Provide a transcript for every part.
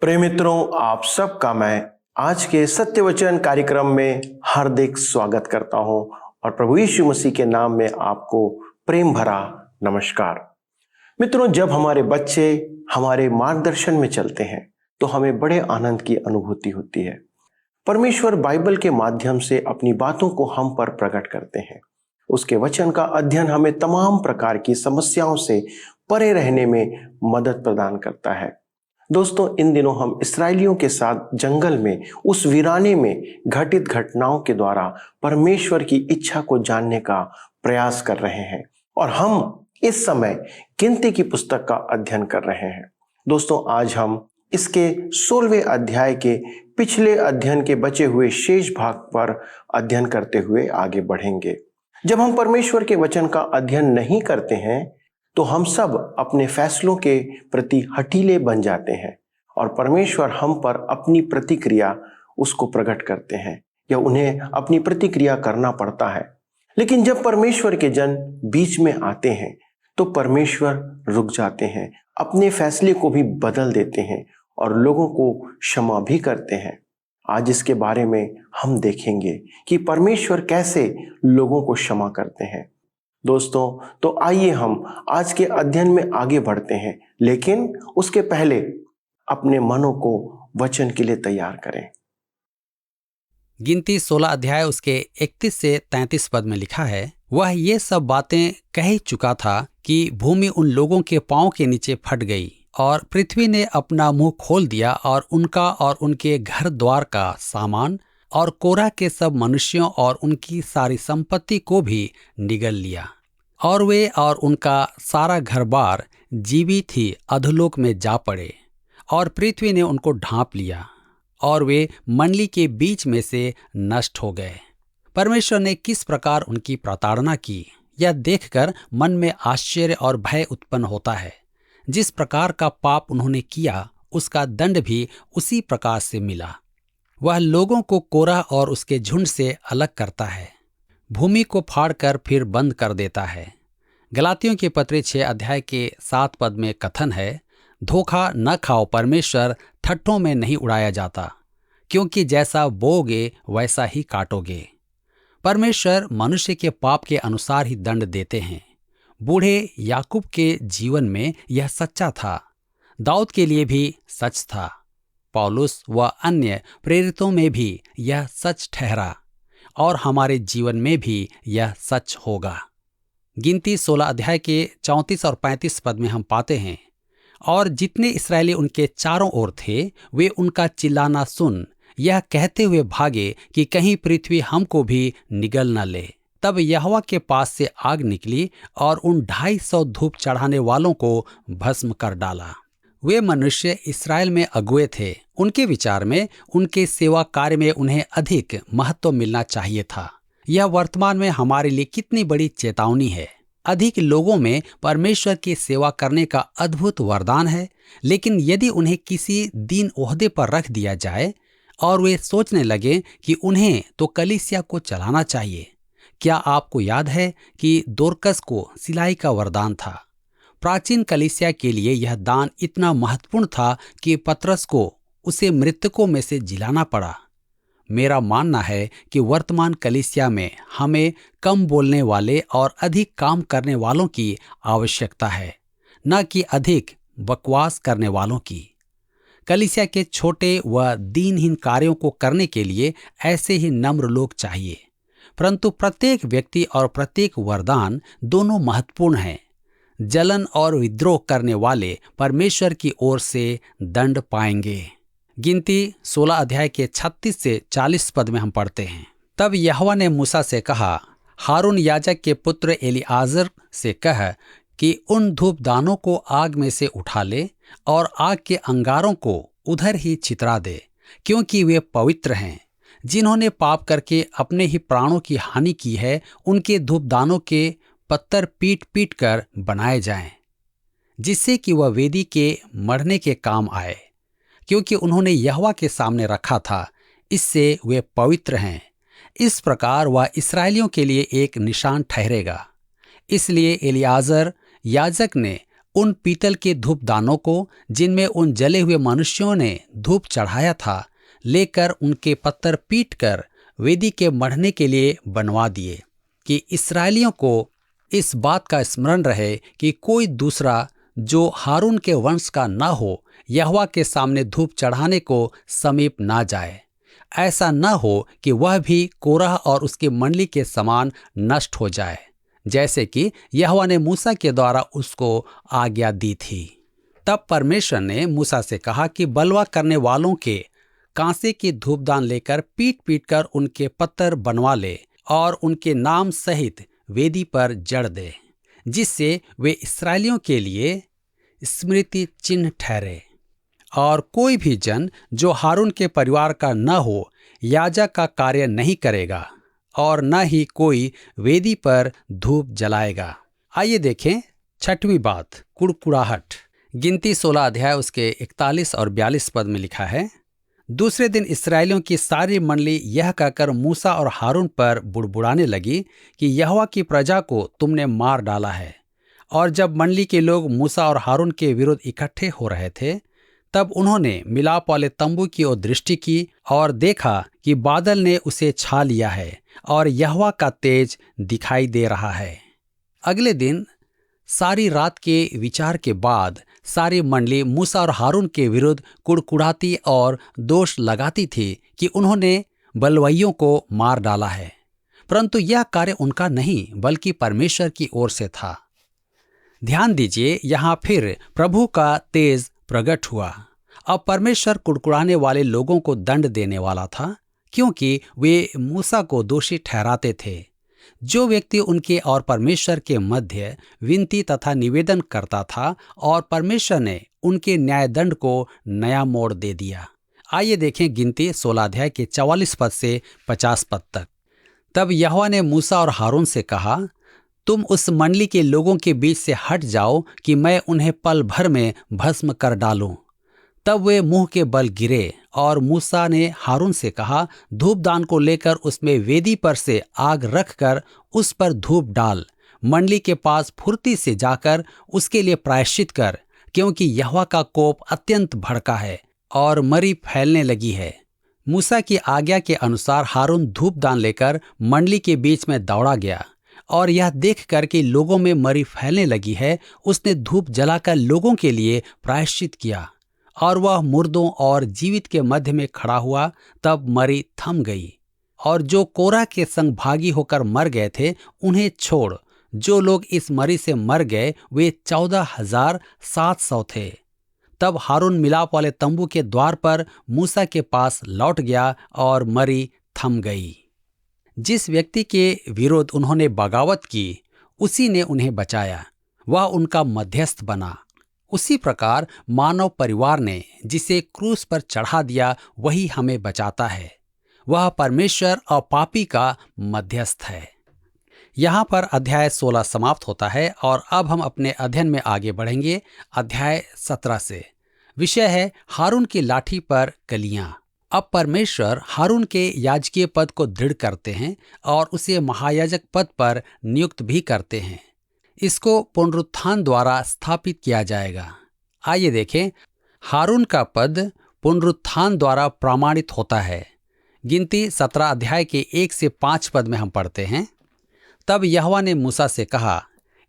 प्रिय मित्रों, आप सबका मैं आज के सत्य वचन कार्यक्रम में हार्दिक स्वागत करता हूं और प्रभु यीशु मसीह के नाम में आपको प्रेम भरा नमस्कार। मित्रों, जब हमारे बच्चे हमारे मार्गदर्शन में चलते हैं तो हमें बड़े आनंद की अनुभूति होती है। परमेश्वर बाइबल के माध्यम से अपनी बातों को हम पर प्रकट करते हैं। उसके वचन का अध्ययन हमें तमाम प्रकार की समस्याओं से परे रहने में मदद प्रदान करता है। दोस्तों, इन दिनों हम इस्राएलियों के साथ जंगल में उस वीराने में घटित घटनाओं के द्वारा परमेश्वर की इच्छा को जानने का प्रयास कर रहे हैं और हम इस समय गिनती की पुस्तक का अध्ययन कर रहे हैं। दोस्तों, आज हम इसके 16वें अध्याय के पिछले अध्ययन के बचे हुए शेष भाग पर अध्ययन करते हुए आगे बढ़ेंगे। जब हम परमेश्वर के वचन का अध्ययन नहीं करते हैं तो हम सब अपने फैसलों के प्रति हठीले बन जाते हैं और परमेश्वर हम पर अपनी प्रतिक्रिया उसको प्रकट करते हैं या उन्हें अपनी प्रतिक्रिया करना पड़ता है। लेकिन जब परमेश्वर के जन बीच में आते हैं तो परमेश्वर रुक जाते हैं, अपने फैसले को भी बदल देते हैं और लोगों को क्षमा भी करते हैं। आज इसके बारे में हम देखेंगे कि परमेश्वर कैसे लोगों को क्षमा करते हैं। दोस्तों, तो आइए हम आज के अध्ययन में आगे बढ़ते हैं, लेकिन उसके पहले अपने मनों को वचन के लिए तैयार करें। गिनती 16 अध्याय उसके 31 से 33 पद में लिखा है, वह ये सब बातें कह ही चुका था कि भूमि उन लोगों के पांव के नीचे फट गई और पृथ्वी ने अपना मुंह खोल दिया और उनका और उनके घर द्वार का सामान और कोरह के सब मनुष्यों और उनकी सारी संपत्ति को भी निगल लिया। और वे और उनका सारा घर बार जीवित ही अधोलोक में जा पड़े और पृथ्वी ने उनको ढांप लिया और वे मंडली के बीच में से नष्ट हो गए। परमेश्वर ने किस प्रकार उनकी प्रताड़ना की, यह देखकर मन में आश्चर्य और भय उत्पन्न होता है। जिस प्रकार का पाप उन्होंने किया उसका दंड भी उसी प्रकार से मिला। वह लोगों को कोरह और उसके झुंड से अलग करता है, भूमि को फाड़कर फिर बंद कर देता है। गलातियों के पत्र 6 अध्याय के 7 पद में कथन है, धोखा न खाओ, परमेश्वर ठट्ठों में नहीं उड़ाया जाता, क्योंकि जैसा बोओगे वैसा ही काटोगे। परमेश्वर मनुष्य के पाप के अनुसार ही दंड देते हैं। बूढ़े याकूब के जीवन में यह सच्चा था, दाऊद के लिए भी सच था, पौलुस व अन्य प्रेरितों में भी यह सच ठहरा और हमारे जीवन में भी यह सच होगा। गिनती 16 अध्याय के 34 और 35 पद में हम पाते हैं, और जितने इस्राएली उनके चारों ओर थे वे उनका चिल्लाना सुन यह कहते हुए भागे कि कहीं पृथ्वी हमको भी निगल न ले। तब यहोवा के पास से आग निकली और उन 250 धूप चढ़ाने वालों को भस्म कर डाला। वे मनुष्य इस्राएल में अगुए थे। उनके विचार में उनके सेवा कार्य में उन्हें अधिक महत्व मिलना चाहिए था। यह वर्तमान में हमारे लिए कितनी बड़ी चेतावनी है। अधिक लोगों में परमेश्वर की सेवा करने का अद्भुत वरदान है, लेकिन यदि उन्हें किसी दीन ओहदे पर रख दिया जाए और वे सोचने लगे कि उन्हें तो कलीसिया को चलाना चाहिए। क्या आपको याद है कि दोरकस को सिलाई का वरदान था? प्राचीन कलीसिया के लिए यह दान इतना महत्वपूर्ण था कि पतरस को उसे मृतकों में से जिलाना पड़ा। मेरा मानना है कि वर्तमान कलीसिया में हमें कम बोलने वाले और अधिक काम करने वालों की आवश्यकता है, न कि अधिक बकवास करने वालों की। कलीसिया के छोटे व दीनहीन कार्यों को करने के लिए ऐसे ही नम्र लोग चाहिए, परंतु प्रत्येक व्यक्ति और प्रत्येक वरदान दोनों महत्वपूर्ण हैं। जलन और विद्रोह करने वाले परमेश्वर की ओर से दंड पाएंगे। गिनती 16 अध्याय के 36 से 40 पद में हम पढ़ते हैं, तब यहोवा ने मूसा से कहा, हारून याजक के पुत्र एलीआजर से कह कि उन धूपदानों को आग में से उठा ले और आग के अंगारों को उधर ही छितरा दे, क्योंकि वे पवित्र हैं। जिन्होंने पाप करके अपने ही प्राणों की हानि की है, उनके धूपदानों के पत्थर पीट पीट कर बनाए जाएं, जिससे कि वह वेदी के मढ़ने के काम आए, क्योंकि उन्होंने यहोवा के सामने रखा था, इससे वे पवित्र हैं। इस प्रकार वह इस्राएलियों के लिए एक निशान ठहरेगा। इसलिए एलीआजर याजक ने उन पीतल के धूपदानों को जिनमें उन जले हुए मनुष्यों ने धूप चढ़ाया था, लेकर उनके पत्थर पीटकर वेदी के मढ़ने के लिए बनवा दिए, कि इस्राएलियों को इस बात का स्मरण रहे कि कोई दूसरा जो हारून के वंश का न हो यहोवा के सामने धूप चढ़ाने को समीप ना जाए। ऐसा न हो कि वह भी कोरह और उसकी मंडली के समान नष्ट हो जाए, जैसे कि यहोवा ने मूसा के द्वारा उसको आज्ञा दी थी। तब परमेश्वर ने मूसा से कहा कि बलवा करने वालों के कांसे की धूपदान लेकर पीट पीट कर उनके पत्थर बनवा ले और उनके नाम सहित वेदी पर जड़ दे, जिससे वे इस्राएलियों के लिए स्मृति चिन्ह ठहरे। और कोई भी जन जो हारून के परिवार का न हो याजक का कार्य नहीं करेगा और न ही कोई वेदी पर धूप जलाएगा। आइए देखें छठवीं बात, कुड़कुड़ाहट। गिनती 16 अध्याय उसके 41 और 42 पद में लिखा है, दूसरे दिन इस्राएलियों की सारी मंडली यह कहकर मूसा और हारून पर बुड़बुड़ाने लगी कि यहोवा की प्रजा को तुमने मार डाला है। और जब मंडली के लोग मूसा और हारून के विरुद्ध इकट्ठे हो रहे थे, तब उन्होंने मिलाप वाले तंबू की ओर दृष्टि की और देखा कि बादल ने उसे छा लिया है और यहोवा का तेज दिखाई दे रहा है। अगले दिन सारी रात के विचार के बाद सारी मंडली मूसा और हारून के विरुद्ध कुड़कुड़ाती और दोष लगाती थी कि उन्होंने बलवइयों को मार डाला है, परंतु यह कार्य उनका नहीं बल्कि परमेश्वर की ओर से था। ध्यान दीजिए, यहाँ फिर प्रभु का तेज प्रकट हुआ। अब परमेश्वर कुड़कुड़ाने वाले लोगों को दंड देने वाला था, क्योंकि वे मूसा को दोषी ठहराते थे। जो व्यक्ति उनके और परमेश्वर के मध्य विनती तथा निवेदन करता था, और परमेश्वर ने उनके न्यायदंड को नया मोड़ दे दिया। आइए देखें गिनती 16 अध्याय के 44 पद से 50 पद तक। तब यहोवा ने मूसा और हारून से कहा, तुम उस मंडली के लोगों के बीच से हट जाओ कि मैं उन्हें पल भर में भस्म कर डालूं। तब वे मुंह के बल गिरे, और मूसा ने हारून से कहा, धूपदान को लेकर उसमें वेदी पर से आग रखकर उस पर धूप डाल, मंडली के पास फुर्ती से जाकर उसके लिए प्रायश्चित कर, क्योंकि यहोवा का कोप अत्यंत भड़का है और मरी फैलने लगी है। मूसा की आज्ञा के अनुसार हारून धूपदान लेकर मंडली के बीच में दौड़ा गया, और यह देखकर कि लोगों में मरी फैलने लगी है, उसने धूप जलाकर लोगों के लिए प्रायश्चित किया। और वह मुर्दों और जीवित के मध्य में खड़ा हुआ, तब मरी थम गई। और जो कोरह के संग भागी होकर मर गए थे, उन्हें छोड़ जो लोग इस मरी से मर गए वे 14,700 थे। तब हारून मिलाप वाले तंबू के द्वार पर मूसा के पास लौट गया और मरी थम गई। जिस व्यक्ति के विरुद्ध उन्होंने बगावत की, उसी ने उन्हें बचाया, वह उनका मध्यस्थ बना। उसी प्रकार मानव परिवार ने जिसे क्रूस पर चढ़ा दिया, वही हमें बचाता है। वह परमेश्वर और पापी का मध्यस्थ है। यहाँ पर अध्याय 16 समाप्त होता है, और अब हम अपने अध्ययन में आगे बढ़ेंगे अध्याय 17 से। विषय है हारून की लाठी पर कलियां। अब परमेश्वर हारून के याजकीय पद को दृढ़ करते हैं और उसे महायाजक पद पर नियुक्त भी करते हैं। इसको पुनरुत्थान द्वारा स्थापित किया जाएगा। आइए देखें, हारून का पद पुनरुत्थान द्वारा प्रमाणित होता है। गिनती 17 अध्याय के 1 से 5 पद में हम पढ़ते हैं, तब यहोवा ने मूसा से कहा,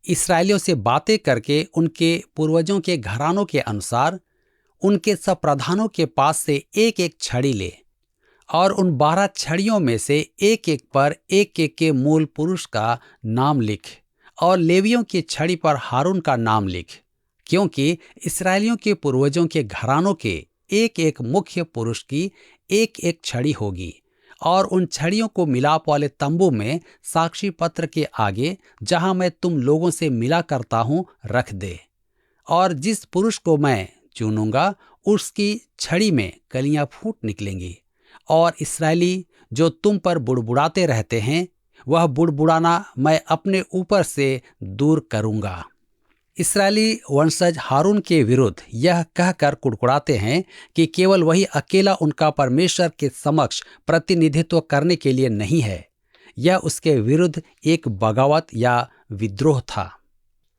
इस्राएलियों से बातें करके उनके पूर्वजों के घरानों के अनुसार उनके सब प्रधानों के पास से एक एक छड़ी ले, और उन 12 छड़ियों में से एक एक पर एक एक के मूल पुरुष का नाम लिख, और लेवियों की छड़ी पर हारून का नाम लिख, क्योंकि इस्राएलियों के पूर्वजों के घरानों के एक एक मुख्य पुरुष की एक एक छड़ी होगी। और उन छड़ियों को मिलाप वाले तंबू में साक्षी पत्र के आगे, जहां मैं तुम लोगों से मिला करता हूं, रख दे। और जिस पुरुष को मैं चुनूंगा, उसकी छड़ी में कलियां फूट निकलेंगी। और इस्राएली जो तुम पर बुड़बुड़ाते रहते हैं, वह बुड़बुड़ाना मैं अपने ऊपर से दूर करूंगा। इस्राएली वंशज हारून के विरुद्ध यह कहकर कुड़कुड़ाते हैं कि केवल वही अकेला उनका परमेश्वर के समक्ष प्रतिनिधित्व करने के लिए नहीं है। यह उसके विरुद्ध एक बगावत या विद्रोह था।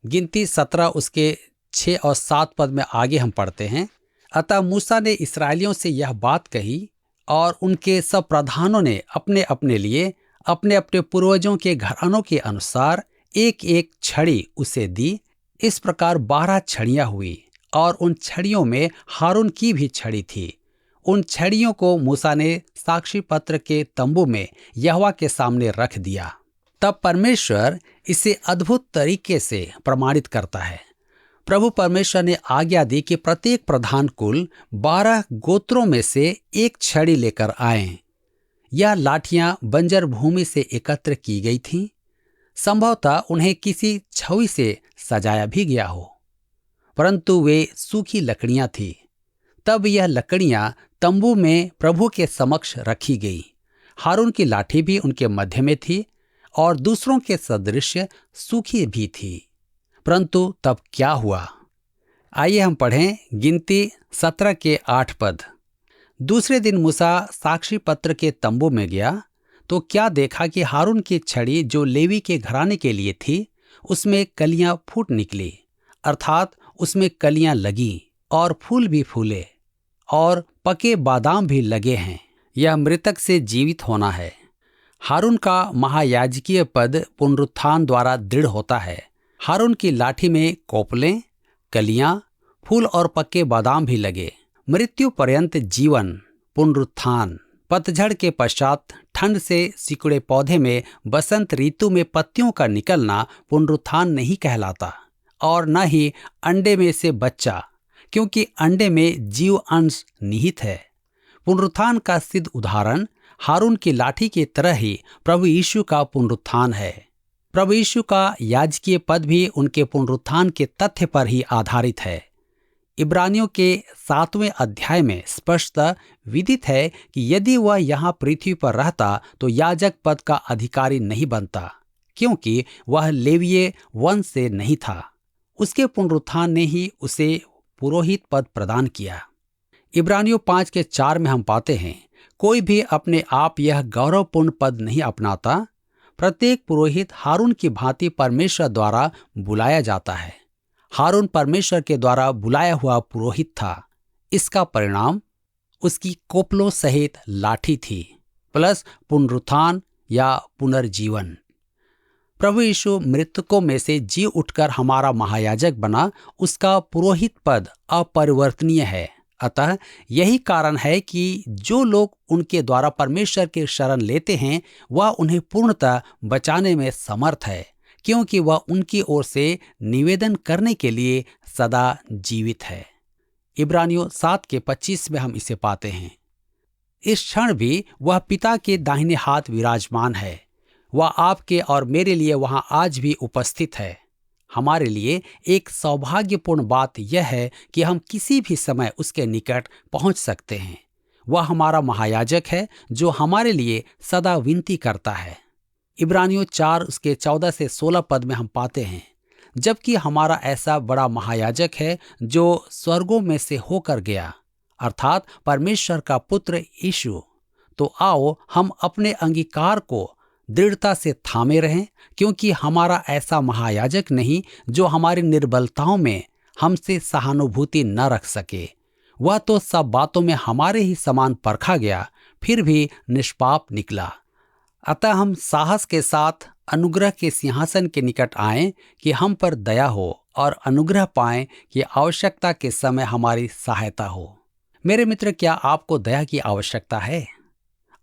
गिनती 17 उसके 6 और 7 पद में आगे हम पढ़ते हैं, अतः मूसा ने इस्राएलियों से यह बात कही और उनके सब प्रधानों ने अपने अपने लिए अपने अपने पूर्वजों के घरानों के अनुसार एक एक छड़ी उसे दी। इस प्रकार 12 छड़ियां हुई और उन छड़ियों में हारून की भी छड़ी थी। उन छड़ियों को मूसा ने साक्षी पत्र के तंबू में यहोवा के सामने रख दिया। तब परमेश्वर इसे अद्भुत तरीके से प्रमाणित करता है। प्रभु परमेश्वर ने आज्ञा दी कि प्रत्येक प्रधान कुल 12 गोत्रों में से एक छड़ी लेकर आएं। यह लाठियां बंजर भूमि से एकत्र की गई थीं। संभवतः उन्हें किसी छवि से सजाया भी गया हो, परंतु वे सूखी लकड़ियां थीं। तब यह लकड़ियां तंबू में प्रभु के समक्ष रखी गई। हारून की लाठी भी उनके मध्य में थी और दूसरों के सदृश सूखी भी थी। परंतु तब क्या हुआ? आइए हम पढ़ें गिनती 17 के 8 पद। दूसरे दिन मूसा साक्षी पत्र के तंबू में गया तो क्या देखा कि हारून की छड़ी जो लेवी के घराने के लिए थी, उसमें कलियां फूट निकली, अर्थात उसमें कलियां लगी और फूल भी फूले और पके बादाम भी लगे हैं। यह मृतक से जीवित होना है। हारून का महायाजकीय पद पुनरुत्थान द्वारा दृढ़ होता है। हारून की लाठी में कोपलें, कलियां, फूल और पक्के बादाम भी लगे। मृत्यु पर्यंत जीवन, पुनरुत्थान। पतझड़ के पश्चात ठंड से सिकुड़े पौधे में बसंत ऋतु में पत्तियों का निकलना पुनरुत्थान नहीं कहलाता, और न ही अंडे में से बच्चा, क्योंकि अंडे में जीव अंश निहित है। पुनरुत्थान का सिद्ध उदाहरण हारून की लाठी की तरह ही प्रभु यीशु का पुनरुत्थान है। प्रभु यीशु का याजकीय पद भी उनके पुनरुत्थान के तथ्य पर ही आधारित है। इब्रानियों के 7वें अध्याय में स्पष्टतः विदित है कि यदि वह यहाँ पृथ्वी पर रहता तो याजक पद का अधिकारी नहीं बनता, क्योंकि वह लेवीय वंश से नहीं था। उसके पुनरुत्थान ने ही उसे पुरोहित पद प्रदान किया। इब्रानियों 5 के 4 में हम पाते हैं, कोई भी अपने आप यह गौरवपूर्ण पद नहीं अपनाता। प्रत्येक पुरोहित हारून की भांति परमेश्वर द्वारा बुलाया जाता है। हारून परमेश्वर के द्वारा बुलाया हुआ पुरोहित था। इसका परिणाम उसकी कोपलों सहित लाठी थी, प्लस पुनरुत्थान या पुनर्जीवन। प्रभु यीशु मृतकों में से जी उठकर हमारा महायाजक बना। उसका पुरोहित पद अपरिवर्तनीय है। अतः यही कारण है कि जो लोग उनके द्वारा परमेश्वर के शरण लेते हैं, वह उन्हें पूर्णतः बचाने में समर्थ है, क्योंकि वह उनकी ओर से निवेदन करने के लिए सदा जीवित है। इब्रानियों 7 के 25 में हम इसे पाते हैं। इस क्षण भी वह पिता के दाहिने हाथ विराजमान है। वह आपके और मेरे लिए वहां आज भी उपस्थित है। हमारे लिए एक सौभाग्यपूर्ण बात यह है कि हम किसी भी समय उसके निकट पहुंच सकते हैं। वह हमारा महायाजक है जो हमारे लिए सदा विनती करता है। इब्रानियों 4 उसके 14 से 16 पद में हम पाते हैं, जबकि हमारा ऐसा बड़ा महायाजक है जो स्वर्गों में से होकर गया, अर्थात परमेश्वर का पुत्र यीशु, तो आओ हम अपने अंगीकार को दृढ़ता से थामे रहें, क्योंकि हमारा ऐसा महायाजक नहीं जो हमारी निर्बलताओं में हमसे सहानुभूति न रख सके। वह तो सब बातों में हमारे ही समान परखा गया, फिर भी निष्पाप निकला। अतः हम साहस के साथ अनुग्रह के सिंहासन के निकट आएं कि हम पर दया हो और अनुग्रह पाएं कि आवश्यकता के समय हमारी सहायता हो। मेरे मित्र, क्या आपको दया की आवश्यकता है?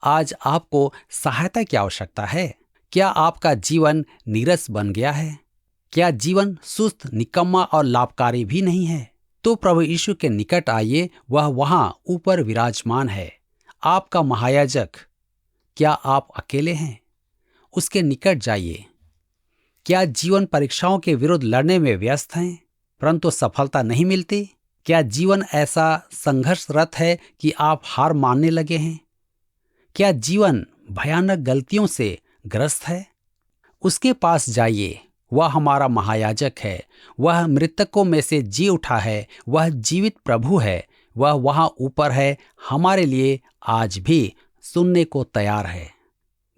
आज आपको सहायता की आवश्यकता है? क्या आपका जीवन नीरस बन गया है? क्या जीवन सुस्त, निकम्मा और लाभकारी भी नहीं है? तो प्रभु यीशु के निकट आइए, वह वहां ऊपर विराजमान है, आपका महायाजक। क्या आप अकेले हैं? उसके निकट जाइए। क्या जीवन परीक्षाओं के विरुद्ध लड़ने में व्यस्त हैं, परंतु सफलता नहीं मिलती? क्या जीवन ऐसा संघर्षरत है कि आप हार मानने लगे हैं? क्या जीवन भयानक गलतियों से ग्रस्त है? उसके पास जाइए। वह हमारा महायाजक है। वह मृतकों में से जी उठा है। वह जीवित प्रभु है। वह वहां ऊपर है, हमारे लिए आज भी सुनने को तैयार है।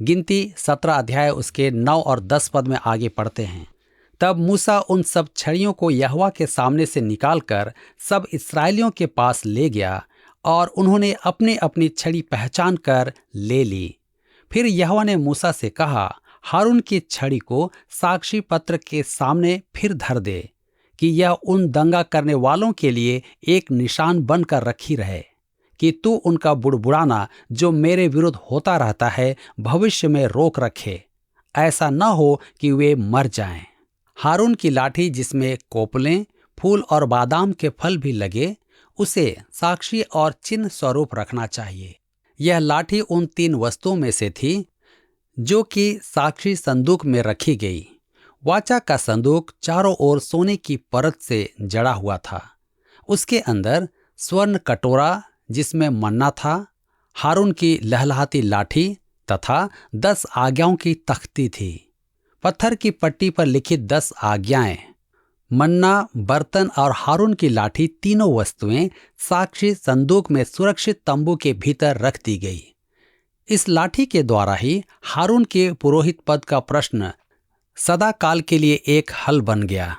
गिनती 17 अध्याय उसके 9 और 10 पद में आगे पढ़ते हैं। तब मूसा उन सब छड़ियों को यहोवा के सामने से निकालकर सब इस्राएलियों के पास ले गया और उन्होंने अपनी अपनी छड़ी पहचान कर ले ली। फिर यहोवा ने मूसा से कहा, हारून की छड़ी को साक्षी पत्र के सामने फिर धर दे कि यह उन दंगा करने वालों के लिए एक निशान बनकर रखी रहे कि तू उनका बुड़बुड़ाना जो मेरे विरुद्ध होता रहता है भविष्य में रोक रखे, ऐसा न हो कि वे मर जाएं। हारून की लाठी जिसमें कोपलें, फूल और बादाम के फल भी लगे, उसे साक्षी और चिन्ह स्वरूप रखना चाहिए। यह लाठी उन 3 वस्तुओं में से थी जो कि साक्षी संदूक में रखी गई। वाचा का संदूक चारों ओर सोने की परत से जड़ा हुआ था। उसके अंदर स्वर्ण कटोरा जिसमें मन्ना था, हारून की लहलहाती लाठी तथा 10 आज्ञाओं की तख्ती थी। पत्थर की पट्टी पर लिखित 10 आज्ञाएं, मन्ना, बर्तन और हारून की लाठी, तीनों वस्तुएं साक्षी संदूक में सुरक्षित तंबू के भीतर रख दी गई। इस लाठी के द्वारा ही हारून के पुरोहित पद का प्रश्न सदा काल के लिए एक हल बन गया।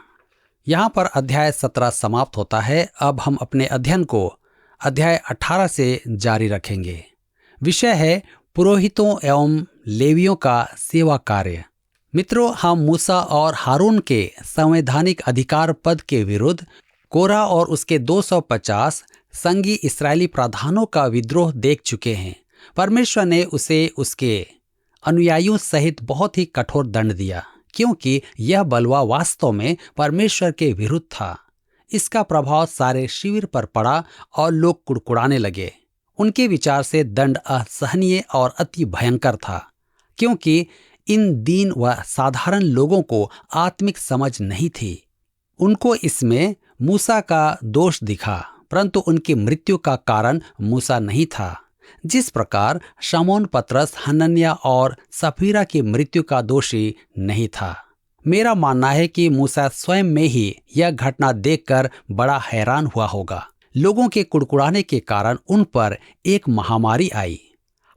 यहाँ पर अध्याय 17 समाप्त होता है। अब हम अपने अध्ययन को अध्याय 18 से जारी रखेंगे। विषय है पुरोहितों एवं लेवियों का सेवा कार्य। मित्रों, हम मूसा और हारून के संवैधानिक अधिकार पद के विरुद्ध कोरा और उसके 250 संगी इस्राएली प्रधानों का विद्रोह देख चुके हैं। परमेश्वर ने उसे उसके अनुयायियों सहित बहुत ही कठोर दंड दिया, क्योंकि यह बलवा वास्तव में परमेश्वर के विरुद्ध था। इसका प्रभाव सारे शिविर पर पड़ा और लोग कुड़कुड़ाने लगे। उनके विचार से दंड असहनीय और अति भयंकर था, क्योंकि इन दीन व साधारण लोगों को आत्मिक समझ नहीं थी। उनको इसमें मूसा का दोष दिखा, परंतु उनकी मृत्यु का कारण मूसा नहीं था। जिस प्रकार शमौन पतरस, हनन्या और सफीरा की मृत्यु का दोषी नहीं था। मेरा मानना है कि मूसा स्वयं में ही यह घटना देखकर बड़ा हैरान हुआ होगा। लोगों के कुड़कुड़ाने के कारण उन पर एक महामारी आई।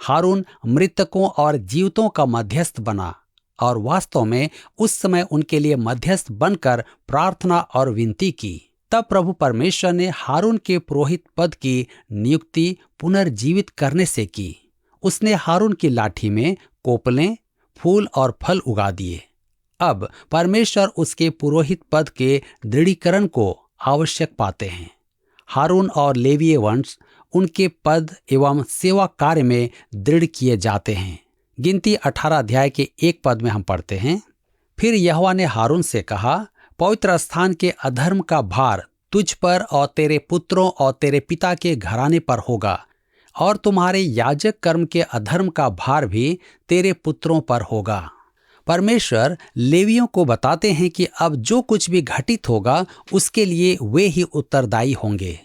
हारून मृतकों और जीवितों का मध्यस्थ बना और वास्तव में उस समय उनके लिए मध्यस्थ बनकर प्रार्थना और विनती की। तब प्रभु परमेश्वर ने हारून के पुरोहित पद की नियुक्ति पुनर्जीवित करने से की। उसने हारून की लाठी में कोपलें, फूल और फल उगा दिए। अब परमेश्वर उसके पुरोहित पद के दृढ़ीकरण को आवश्यक पाते हैं। हारून और लेवीय वंश उनके पद एवं सेवा कार्य में दृढ़ किए जाते हैं। गिनती 18 अध्याय के 1 पद में हम पढ़ते हैं, फिर यहोवा ने हारून से कहा, पवित्र स्थान के अधर्म का भार तुझ पर और तेरे पुत्रों और तेरे पिता के घराने पर होगा, और तुम्हारे याजक कर्म के अधर्म का भार भी तेरे पुत्रों पर होगा। परमेश्वर लेवियों को बताते हैं कि अब जो कुछ भी घटित होगा उसके लिए वे ही उत्तरदायी होंगे।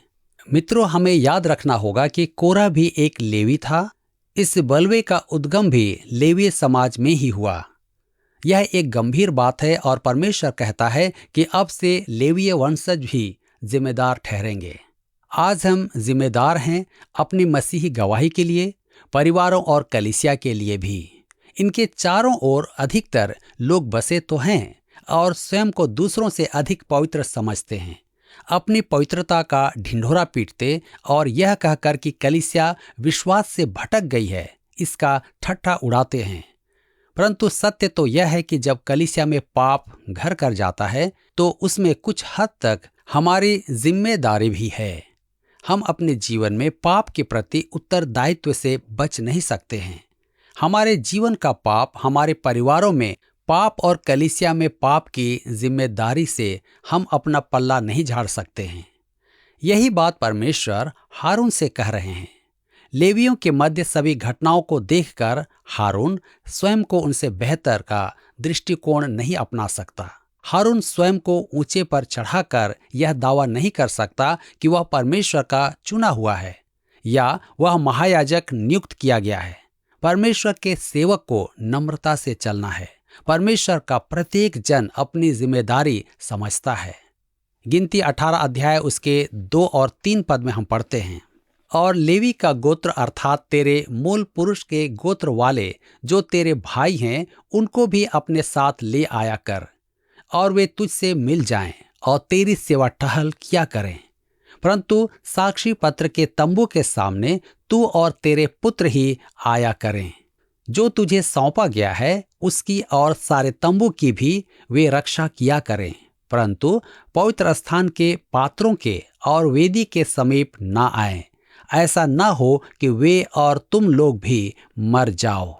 मित्रों, हमें याद रखना होगा कि कोरा भी एक लेवी था। इस बलवे का उद्गम भी लेवीय समाज में ही हुआ। यह एक गंभीर बात है और परमेश्वर कहता है कि अब से लेवीय वंशज भी जिम्मेदार ठहरेंगे। आज हम जिम्मेदार हैं अपनी मसीही गवाही के लिए, परिवारों और कलीसिया के लिए भी। इनके चारों ओर अधिकतर लोग बसे तो हैं और स्वयं को दूसरों से अधिक पवित्र समझते हैं। अपनी पवित्रता का ढिंढोरा पीटते और यह कहकर कि कलीसिया विश्वास से भटक गई है, इसका ठट्ठा उड़ाते हैं। परंतु सत्य तो यह है कि जब कलीसिया में पाप घर कर जाता है तो उसमें कुछ हद तक हमारी जिम्मेदारी भी है। हम अपने जीवन में पाप के प्रति उत्तरदायित्व से बच नहीं सकते हैं। हमारे जीवन का पाप हमारे परिवारों में पाप और कलीसिया में पाप की जिम्मेदारी से हम अपना पल्ला नहीं झाड़ सकते हैं। यही बात परमेश्वर हारून से कह रहे हैं। लेवियों के मध्य सभी घटनाओं को देखकर हारून स्वयं को उनसे बेहतर का दृष्टिकोण नहीं अपना सकता। हारून स्वयं को ऊंचे पर चढ़ाकर यह दावा नहीं कर सकता कि वह परमेश्वर का चुना हुआ है या वह महायाजक नियुक्त किया गया है। परमेश्वर के सेवक को नम्रता से चलना है। परमेश्वर का प्रत्येक जन अपनी जिम्मेदारी समझता है। गिनती 18 अध्याय उसके 2 और 3 पद में हम पढ़ते हैं, और लेवी का गोत्र अर्थात तेरे मूल पुरुष के गोत्र वाले जो तेरे भाई हैं, उनको भी अपने साथ ले आया कर, और वे तुझसे मिल जाएं और तेरी सेवा टहल किया करें। परंतु साक्षी पत्र के तंबू के सामने तू और तेरे पुत्र ही आया करें। जो तुझे सौंपा गया है उसकी और सारे तंबू की भी वे रक्षा किया करें, परंतु पवित्र स्थान के पात्रों के और वेदी के समीप ना आए, ऐसा ना हो कि वे और तुम लोग भी मर जाओ।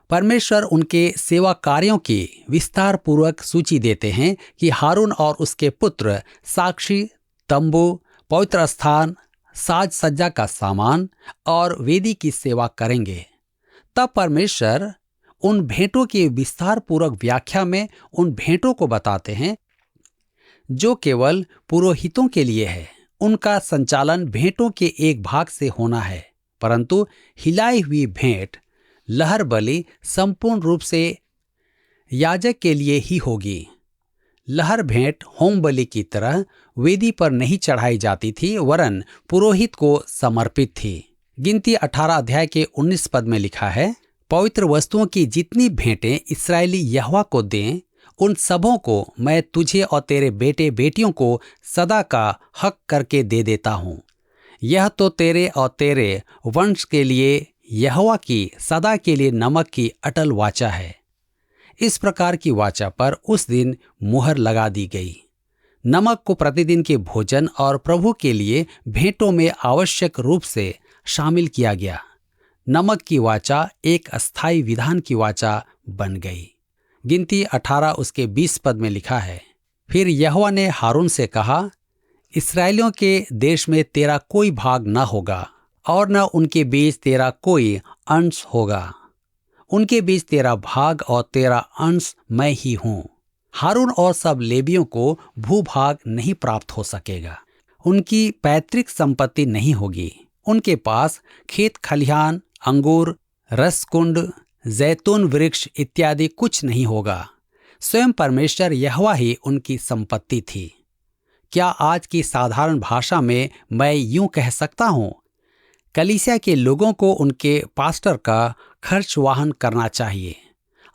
परमेश्वर उनके सेवा कार्यों की विस्तार पूर्वक सूची देते हैं कि हारून और उसके पुत्र साक्षी तंबू, पवित्र स्थान, साज सज्जा का सामान और वेदी की सेवा करेंगे। तब परमेश्वर उन भेंटों की विस्तार पूर्वक व्याख्या में उन भेंटों को बताते हैं जो केवल पुरोहितों के लिए है। उनका संचालन भेंटों के एक भाग से होना है, परंतु हिलाई हुई भेंट, लहर बलि संपूर्ण रूप से याजक के लिए ही होगी। लहर भेंट होम बलि की तरह वेदी पर नहीं चढ़ाई जाती थी, वरन पुरोहित को समर्पित थी। गिनती 18 अध्याय के 19 पद में लिखा है, पवित्र वस्तुओं की जितनी भेंटें इस्राएली यहोवा को दें, उन सबों को मैं तुझे और तेरे बेटे बेटियों को सदा का हक करके दे देता हूँ। यह तो तेरे और तेरे वंश के लिए यहोवा की सदा के लिए नमक की अटल वाचा है। इस प्रकार की वाचा पर उस दिन मुहर लगा दी गई। नमक को प्रतिदिन के भोजन और प्रभु के लिए भेंटों में आवश्यक रूप से शामिल किया गया। नमक की वाचा एक अस्थायी विधान की वाचा बन गई। गिनती 18 उसके 20 पद में लिखा है, फिर यहोवा ने हारून से कहा, इस्राएलियों के देश में तेरा कोई भाग न होगा और न उनके बीच तेरा कोई अंश होगा। उनके बीच तेरा भाग और तेरा अंश मैं ही हूँ। हारून और सब लेवियों को भूभाग नहीं प्राप्त हो सकेगा। उनकी पैतृक संपत्ति नहीं होगी। उनके पास खेत खलिहान, अंगूर, रसकुंड, जैतून वृक्ष इत्यादि कुछ नहीं होगा। स्वयं परमेश्वर यहोवा ही उनकी संपत्ति थी। क्या आज की साधारण भाषा में मैं यूं कह सकता हूं, कलीसिया के लोगों को उनके पास्टर का खर्च वहन करना चाहिए।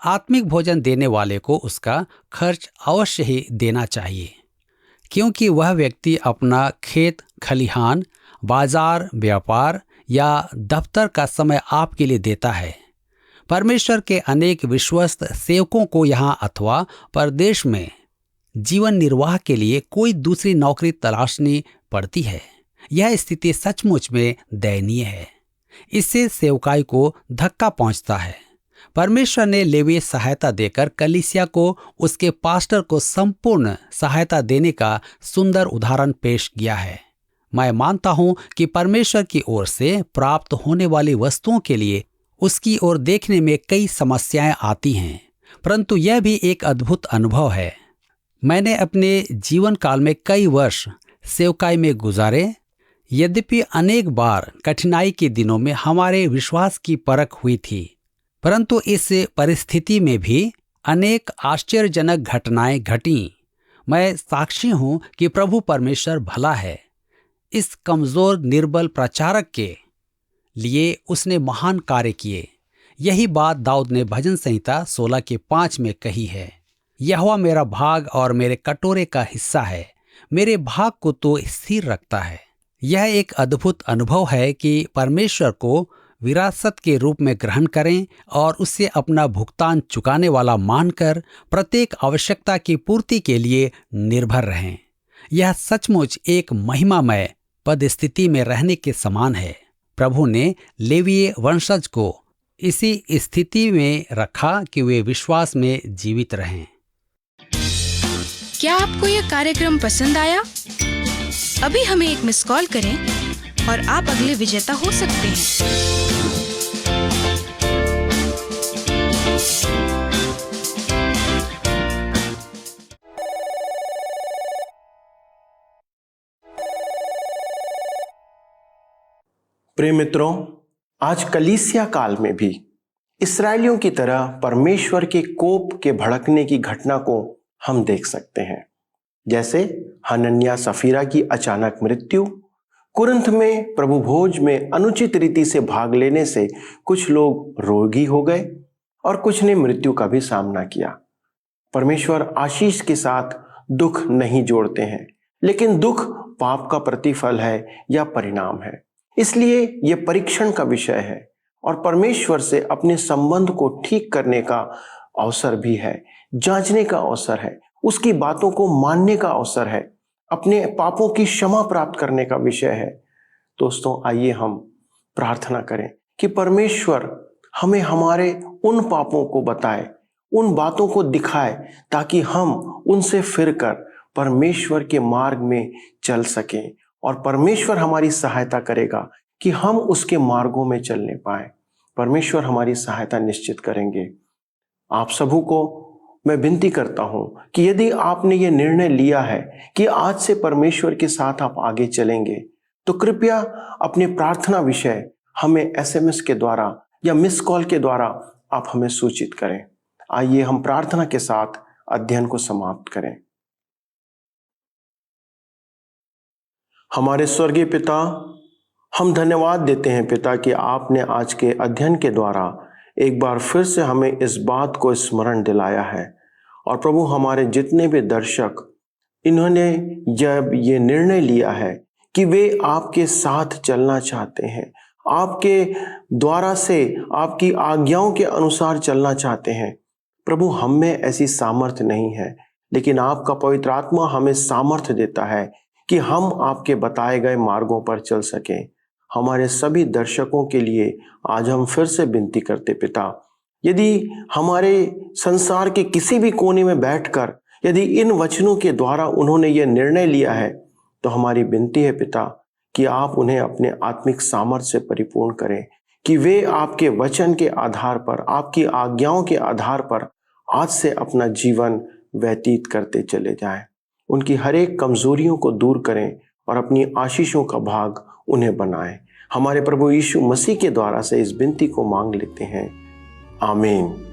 आत्मिक भोजन देने वाले को उसका खर्च अवश्य ही देना चाहिए, क्योंकि वह व्यक्ति अपना खेत खलिहान, बाजार, व्यापार या दफ्तर का समय आपके लिए देता है। परमेश्वर के अनेक विश्वस्त सेवकों को यहाँ अथवा परदेश में जीवन निर्वाह के लिए कोई दूसरी नौकरी तलाशनी पड़ती है। यह स्थिति सचमुच में दयनीय है। इससे सेवकाई को धक्का पहुंचता है। परमेश्वर ने लेवीय सहायता देकर कलीसिया को उसके पास्टर को संपूर्ण सहायता देने का सुंदर उदाहरण पेश किया है। मैं मानता हूं कि परमेश्वर की ओर से प्राप्त होने वाली वस्तुओं के लिए उसकी ओर देखने में कई समस्याएं आती हैं, परंतु यह भी एक अद्भुत अनुभव है। मैंने अपने जीवन काल में कई वर्ष सेवकाई में गुजारे। यद्यपि अनेक बार कठिनाई के दिनों में हमारे विश्वास की परख हुई थी, परंतु इस परिस्थिति में भी अनेक आश्चर्यजनक घटनाएं घटीं। मैं साक्षी हूं कि प्रभु परमेश्वर भला है। इस कमजोर निर्बल प्रचारक के लिए उसने महान कार्य किए। यही बात दाऊद ने भजन संहिता 16 के 5 में कही है, यहोवा मेरा भाग और मेरे कटोरे का हिस्सा है, मेरे भाग को तो स्थिर रखता है। यह एक अद्भुत अनुभव है कि परमेश्वर को विरासत के रूप में ग्रहण करें और उससे अपना भुगतान चुकाने वाला मानकर प्रत्येक आवश्यकता की पूर्ति के लिए निर्भर रहें। यह सचमुच एक महिमामय पद स्थिति में रहने के समान है। प्रभु ने लेवीय वंशज को इसी स्थिति में रखा कि वे विश्वास में जीवित रहें। क्या आपको यह कार्यक्रम पसंद आया? अभी हमें एक मिस कॉल करें और आप अगले विजेता हो सकते हैं। प्रिय मित्रों, आज कलीसिया काल में भी इस्राएलियों की तरह परमेश्वर के कोप के भड़कने की घटना को हम देख सकते हैं। जैसे हनन्याह सफीरा की अचानक मृत्यु, कुरिन्थ में प्रभु भोज में अनुचित रीति से भाग लेने से कुछ लोग रोगी हो गए और कुछ ने मृत्यु का भी सामना किया। परमेश्वर आशीष के साथ दुख नहीं जोड़ते हैं, लेकिन दुख पाप का प्रतिफल है या परिणाम है। इसलिए यह परीक्षण का विषय है और परमेश्वर से अपने संबंध को ठीक करने का अवसर भी है, जांचने का अवसर है, उसकी बातों को मानने का अवसर है, अपने पापों की क्षमा प्राप्त करने का विषय है। दोस्तों, आइए हम प्रार्थना करें कि परमेश्वर हमें हमारे उन पापों को बताए, उन बातों को दिखाए, ताकि हम उनसे फिरकर परमेश्वर के मार्ग में चल सकें और परमेश्वर हमारी सहायता करेगा कि हम उसके मार्गों में चलने पाए। परमेश्वर हमारी सहायता निश्चित करेंगे। आप सबों को मैं विनती करता हूं कि यदि आपने ये निर्णय लिया है कि आज से परमेश्वर के साथ आप आगे चलेंगे, तो कृपया अपने प्रार्थना विषय हमें SMS के द्वारा या मिस कॉल के द्वारा आप हमें सूचित करें। आइए हम प्रार्थना के साथ अध्ययन को समाप्त करें। हमारे स्वर्गीय पिता, हम धन्यवाद देते हैं पिता कि आपने आज के अध्ययन के द्वारा एक बार फिर से हमें इस बात को स्मरण दिलाया है। और प्रभु, हमारे जितने भी दर्शक इन्होंने जब ये निर्णय लिया है कि वे आपके साथ चलना चाहते हैं, आपके द्वारा से आपकी आज्ञाओं के अनुसार चलना चाहते हैं, प्रभु हम में ऐसी सामर्थ्य नहीं है, लेकिन आपका पवित्र आत्मा हमें सामर्थ्य देता है कि हम आपके बताए गए मार्गों पर चल सकें। हमारे सभी दर्शकों के लिए आज हम फिर से विनती करते पिता, यदि हमारे संसार के किसी भी कोने में बैठकर यदि इन वचनों के द्वारा उन्होंने ये निर्णय लिया है, तो हमारी विनती है पिता कि आप उन्हें अपने आत्मिक सामर्थ्य से परिपूर्ण करें, कि वे आपके वचन के आधार पर, आपकी आज्ञाओं के आधार पर आज से अपना जीवन व्यतीत करते चले जाएं। उनकी हर एक कमजोरियों को दूर करें और अपनी आशीषों का भाग उन्हें बनाएं। हमारे प्रभु यीशु मसीह के द्वारा से इस विनती को मांग लेते हैं, आमीन।